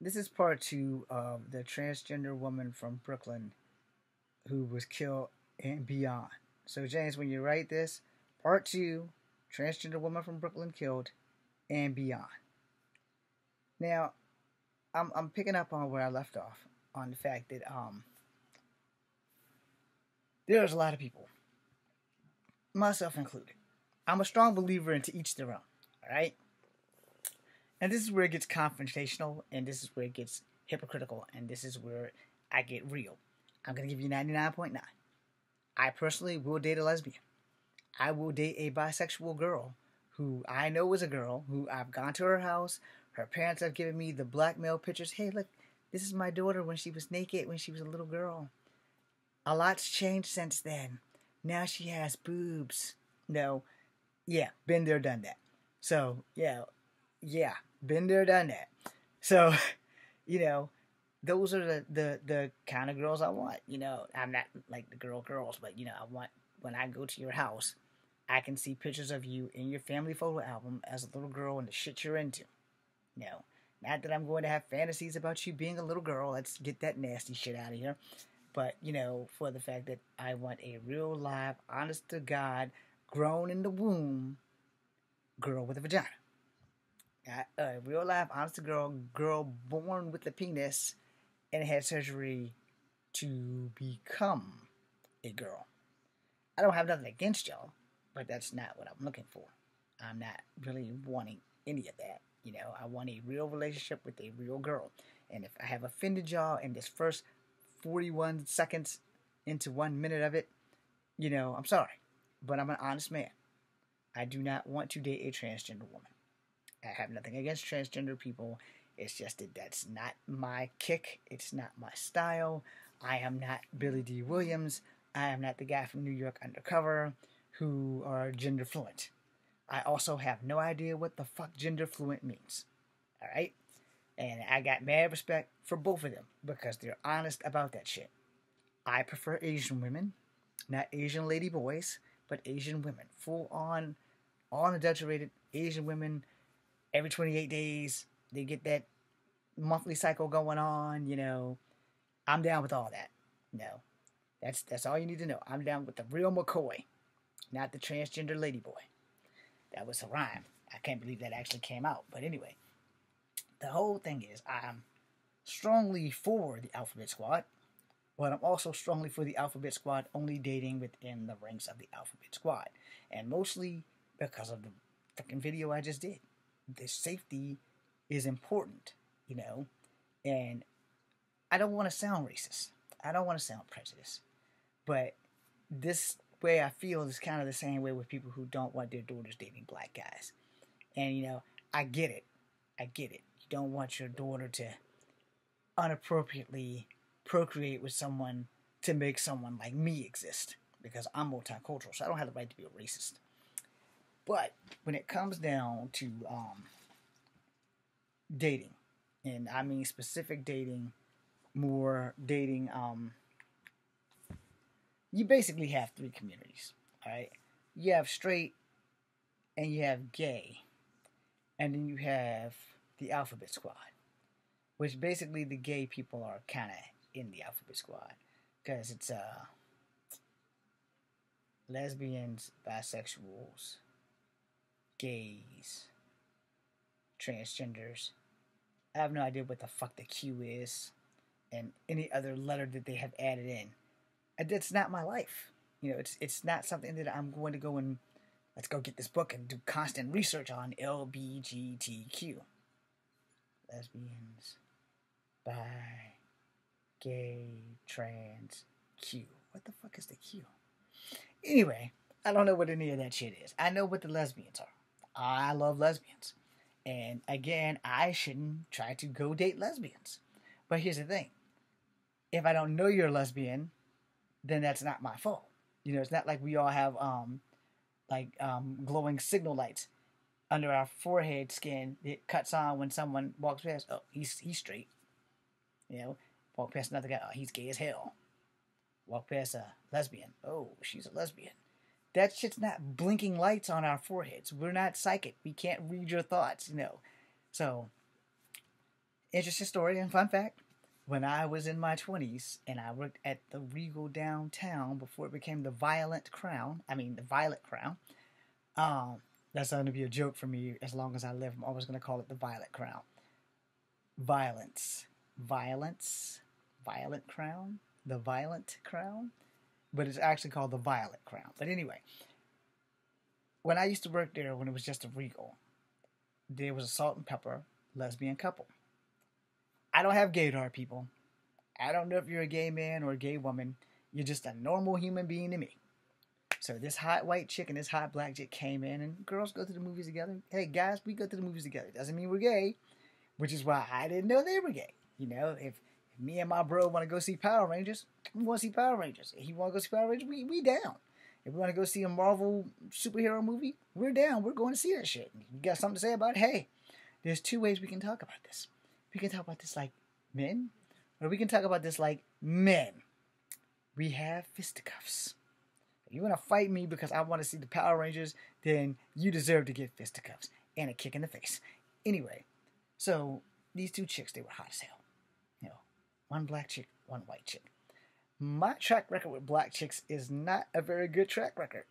This is part two of the transgender woman from Brooklyn who was killed and beyond. So, James, when you write this, part two, transgender woman from Brooklyn killed and beyond. Now, I'm picking up on where I left off on the fact that there's a lot of people, myself included. I'm a strong believer into each their own. All right, and this is where it gets confrontational, and this is where it gets hypocritical, and this is where I get real. I'm gonna give you 99.9. I personally will date a lesbian. I will date a bisexual girl who I know is a girl who I've gone to her house. Her parents have given me the blackmail pictures. Hey, look, this is my daughter when she was naked, when she was a little girl. A lot's changed since then. Now she has boobs. No, yeah, been there, done that. So, yeah, been there, done that. So, you know, those are the kind of girls I want. I'm not like the girls, but I want when I go to your house, I can see pictures of you in your family photo album as a little girl and the shit you're into. No, not that I'm going to have fantasies about you being a little girl. Let's get that nasty shit out of here. But for the fact that I want a real live, honest to God, grown in the womb girl with a vagina. A real life, honest to girl born with a penis and had surgery to become a girl. I don't have nothing against y'all, but that's not what I'm looking for. I'm not really wanting any of that. I want a real relationship with a real girl. And if I have offended y'all in this first 41 seconds into 1 minute of it, I'm sorry. But I'm an honest man. I do not want to date a transgender woman. I have nothing against transgender people. It's just that that's not my kick. It's not my style. I am not Billy D. Williams. I am not the guy from New York Undercover who are gender fluent. I also have no idea what the fuck gender fluent means. All right? And I got mad respect for both of them because they're honest about that shit. I prefer Asian women, not Asian lady boys, but Asian women. Full on, unadulterated Asian women. Every 28 days, they get that monthly cycle going on. I'm down with all that. No, that's all you need to know. I'm down with the real McCoy, not the transgender lady boy. That was a rhyme. I can't believe that actually came out. But anyway, the whole thing is I'm strongly for the Alphabet Squad, but I'm also strongly for the Alphabet Squad only dating within the ranks of the Alphabet Squad. And mostly because of the fucking video I just did. The safety is important, and I don't want to sound racist. I don't want to sound prejudiced. But this way I feel is kind of the same way with people who don't want their daughters dating black guys. And, I get it. I get it. You don't want your daughter to unappropriately procreate with someone to make someone like me exist. Because I'm multicultural, so I don't have the right to be a racist. But when it comes down to dating, and I mean specific dating, more dating, you basically have three communities. All right, you have straight, and you have gay, and then you have the Alphabet Squad, which basically the gay people are kind of in the Alphabet Squad because it's lesbians, bisexuals, gays, transgenders. I have no idea what the fuck the Q is and any other letter that they have added in. And that's not my life. It's not something that I'm going to go and let's go get this book and do constant research on LBGTQ. Lesbians, bi, gay, trans, Q. What the fuck is the Q? Anyway, I don't know what any of that shit is. I know what the lesbians are. I love lesbians. And again, I shouldn't try to go date lesbians. But here's the thing. If I don't know you're a lesbian, then that's not my fault. It's not like we all have glowing signal lights under our forehead skin that cuts on when someone walks past. Oh, he's straight. Walk past another guy. Oh, he's gay as hell. Walk past a lesbian. Oh, she's a lesbian. That shit's not blinking lights on our foreheads. We're not psychic. We can't read your thoughts, So, interesting story and fun fact. When I was in my 20s and I worked at the Regal downtown before it became the Violet Crown, um, that's going to be a joke for me as long as I live. I'm always going to call it the Violet Crown. Violence. Violence. Violet Crown? The Violent Crown? But it's actually called the Violet Crown. But anyway, when I used to work there, when it was just a Regal, there was a salt and pepper lesbian couple. I don't have gaydar, people. I don't know if you're a gay man or a gay woman. You're just a normal human being to me. So this hot white chick and this hot black chick came in, and girls go to the movies together. Hey, guys, we go to the movies together. Doesn't mean we're gay, which is why I didn't know they were gay. You know, if me and my bro want to go see Power Rangers, we want to see Power Rangers. If he want to go see Power Rangers, we down. If we want to go see a Marvel superhero movie, we're down. We're going to see that shit. You got something to say about it? Hey, there's two ways we can talk about this. We can talk about this like men, or we can talk about this like men. We have fisticuffs. If you want to fight me because I want to see the Power Rangers, then you deserve to get fisticuffs and a kick in the face. Anyway, so these two chicks, they were hot as hell. You know, one black chick, one white chick. My track record with black chicks is not a very good track record.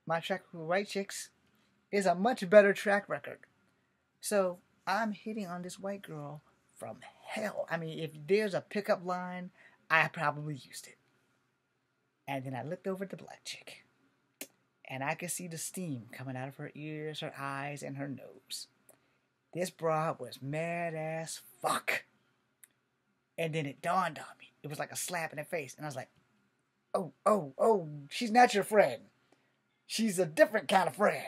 My track record with white chicks is a much better track record. So I'm hitting on this white girl from hell. I mean, if there's a pickup line, I probably used it. And then I looked over at the black chick, and I could see the steam coming out of her ears, her eyes, and her nose. This broad was mad as fuck. And then it dawned on me. It was like a slap in the face. And I was like, oh, she's not your friend. She's a different kind of friend.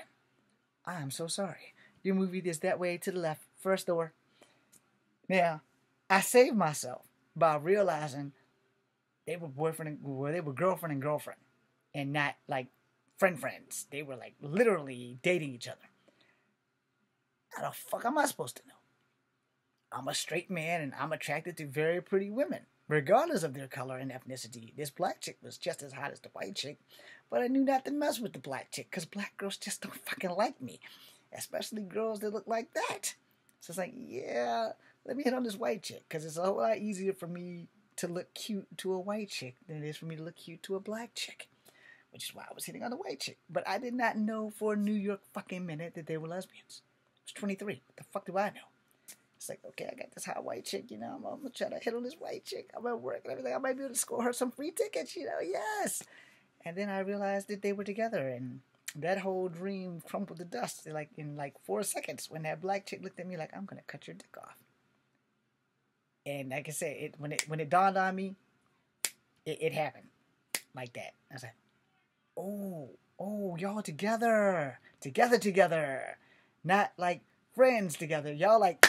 I am so sorry. Your movie is that way to the left. First door. Now, I saved myself by realizing they were girlfriend and girlfriend. And not like friends. They were like literally dating each other. How the fuck am I supposed to know? I'm a straight man and I'm attracted to very pretty women, regardless of their color and ethnicity. This black chick was just as hot as the white chick, but I knew not to mess with the black chick because black girls just don't fucking like me, especially girls that look like that. So it's like, yeah, let me hit on this white chick because it's a whole lot easier for me to look cute to a white chick than it is for me to look cute to a black chick, which is why I was hitting on the white chick. But I did not know for a New York fucking minute that they were lesbians. I was 23. What the fuck do I know? It's like, okay, I got this hot white chick, you know, I'm going to try to hit on this white chick. I'm at work and everything. I might be able to score her some free tickets, you know, yes. And then I realized that they were together, and that whole dream crumbled to dust in 4 seconds when that black chick looked at me like, I'm going to cut your dick off. And like I said, when it dawned on me, it happened like that. I was like, oh, y'all together. Together. Not like friends together. Y'all like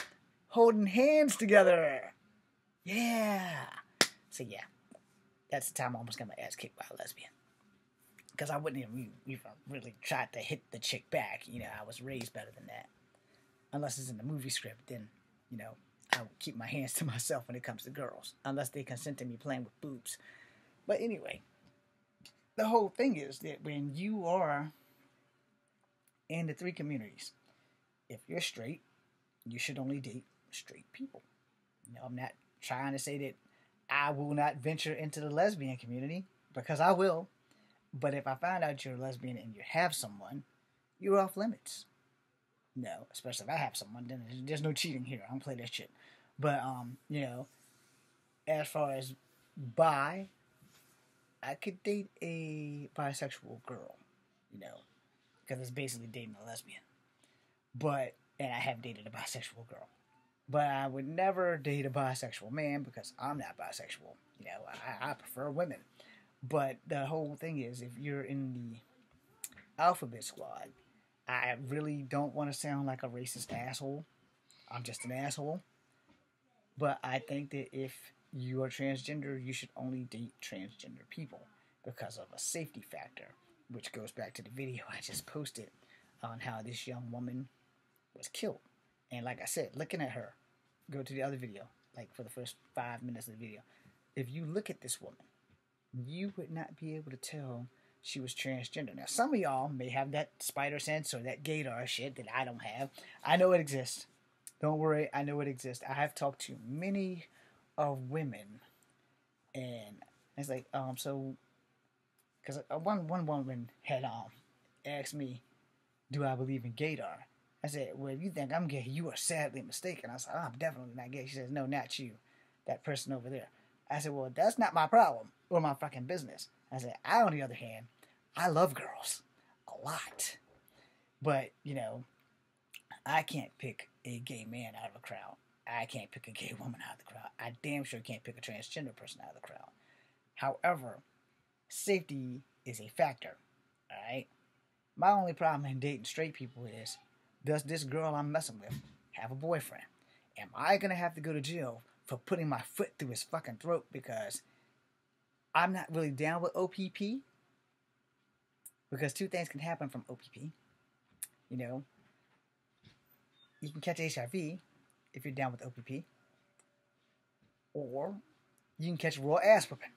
holding hands together. Yeah. So yeah, that's the time I almost got my ass kicked by a lesbian. Because I wouldn't even really try to hit the chick back. You know, I was raised better than that. Unless it's in the movie script, then, you know, I would keep my hands to myself when it comes to girls. Unless they consent to me playing with boobs. But anyway, the whole thing is that when you are in the three communities, if you're straight, you should only date straight people. You know, I'm not trying to say that I will not venture into the lesbian community, because I will. But if I find out you're a lesbian and you have someone, you're off limits. No, especially if I have someone, then there's no cheating here. I don't play that shit. But, you know, as far as bi, I could date a bisexual girl, you know, because it's basically dating a lesbian. And I have dated a bisexual girl. But I would never date a bisexual man because I'm not bisexual. You know, I prefer women. But the whole thing is, if you're in the alphabet squad, I really don't want to sound like a racist asshole. I'm just an asshole. But I think that if you are transgender, you should only date transgender people because of a safety factor, which goes back to the video I just posted on how this young woman was killed. And like I said, looking at her, go to the other video, like for the first 5 minutes of the video. If you look at this woman, you would not be able to tell she was transgender. Now, some of y'all may have that spider sense or that gaydar shit that I don't have. I know it exists. Don't worry, I know it exists. I have talked to many of women, and it's like, so, because one woman had asked me, do I believe in gaydar? I said, well, if you think I'm gay, you are sadly mistaken. I said, oh, I'm definitely not gay. She says, no, not you, that person over there. I said, well, that's not my problem or my fucking business. I said, I, on the other hand, I love girls a lot. But, you know, I can't pick a gay man out of a crowd. I can't pick a gay woman out of the crowd. I damn sure can't pick a transgender person out of the crowd. However, safety is a factor, alright? My only problem in dating straight people is, does this girl I'm messing with have a boyfriend? Am I going to have to go to jail for putting my foot through his fucking throat because I'm not really down with OPP? Because two things can happen from OPP. You know, you can catch HIV if you're down with OPP, or you can catch raw ass whipping.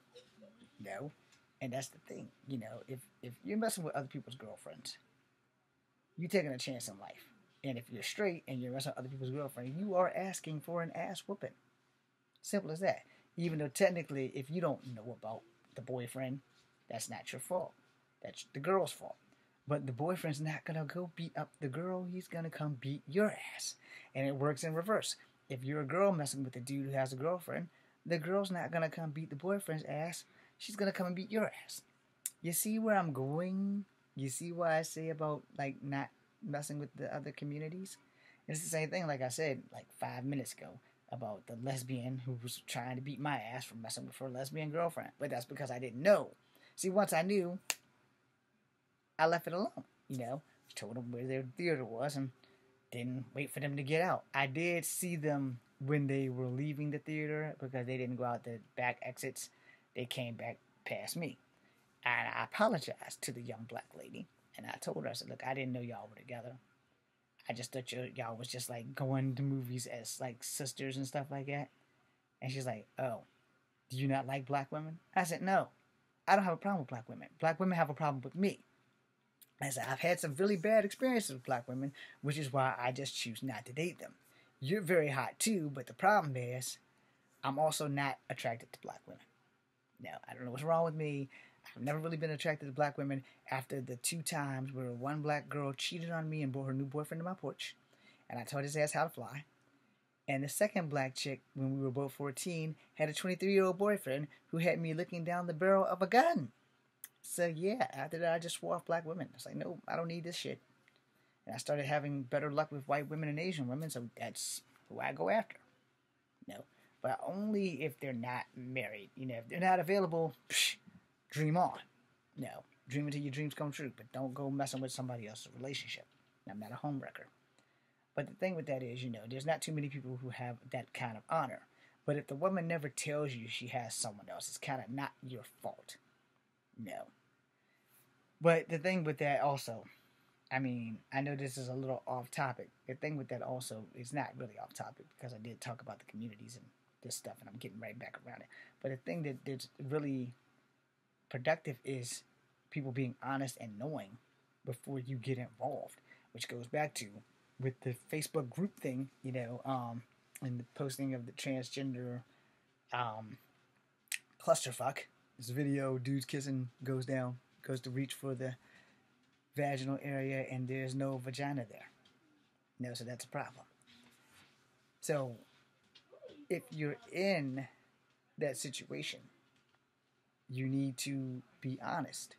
You know, and that's the thing. You know, if you're messing with other people's girlfriends, you're taking a chance in life. And if you're straight and you're messing with other people's girlfriends, you are asking for an ass whooping. Simple as that. Even though technically, if you don't know about the boyfriend, that's not your fault. That's the girl's fault. But the boyfriend's not going to go beat up the girl. He's going to come beat your ass. And it works in reverse. If you're a girl messing with a dude who has a girlfriend, the girl's not going to come beat the boyfriend's ass. She's going to come and beat your ass. You see where I'm going? You see why I say about, like, not messing with the other communities? It's the same thing, like I said, like 5 minutes ago, about the lesbian who was trying to beat my ass for messing with her lesbian girlfriend. But that's because I didn't know. See, once I knew, I left it alone. You know, told them where their theater was and didn't wait for them to get out. I did see them when they were leaving the theater because they didn't go out the back exits. They came back past me. And I apologized to the young black lady. And I told her, I said, look, I didn't know y'all were together. I just thought y'all was just like going to movies as like sisters and stuff like that. And she's like, oh, do you not like black women? I said, no, I don't have a problem with black women. Black women have a problem with me. I said, I've had some really bad experiences with black women, which is why I just choose not to date them. You're very hot too, but the problem is I'm also not attracted to black women. No, I don't know what's wrong with me. I've never really been attracted to black women after the 2 times where one black girl cheated on me and brought her new boyfriend to my porch. And I taught his ass how to fly. And the second black chick, when we were both 14, had a 23-year-old boyfriend who had me looking down the barrel of a gun. So yeah, after that I just swore off black women. I was like, no, I don't need this shit. And I started having better luck with white women and Asian women, so that's who I go after. No, but only if they're not married. You know, if they're not available, dream on. No, dream until your dreams come true, but don't go messing with somebody else's relationship. I'm not a homewrecker. But the thing with that is, you know, there's not too many people who have that kind of honor. But if the woman never tells you she has someone else, it's kind of not your fault. No. But the thing with that also, I mean, I know this is a little off topic. The thing with that also is not really off topic because I did talk about the communities and this stuff, and I'm getting right back around it. But the thing that's really productive is people being honest and knowing before you get involved, which goes back to with the Facebook group thing, you know, and the posting of the transgender clusterfuck. This video, dudes kissing, goes to reach for the vaginal area and there's no vagina there. No, so that's a problem. So if you're in that situation, you need to be honest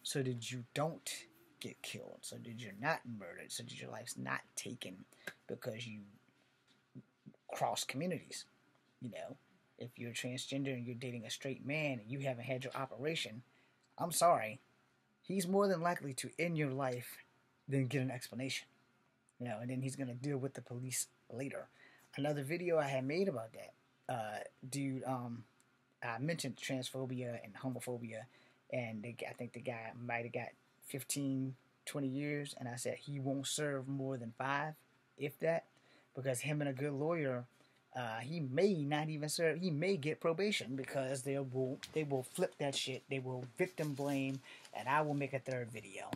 so that you don't get killed, so that you're not murdered, so that your life's not taken because you cross communities. You know, if you're transgender and you're dating a straight man and you haven't had your operation, I'm sorry, he's more than likely to end your life than get an explanation. You know, and then he's going to deal with the police later. Another video I had made about that, dude, I mentioned transphobia and homophobia, and I think the guy might have got 15, 20 years, and I said he won't serve more than 5, if that, because him and a good lawyer, he may not even serve, he may get probation, because they will flip that shit, they will victim blame, and I will make a 3rd video.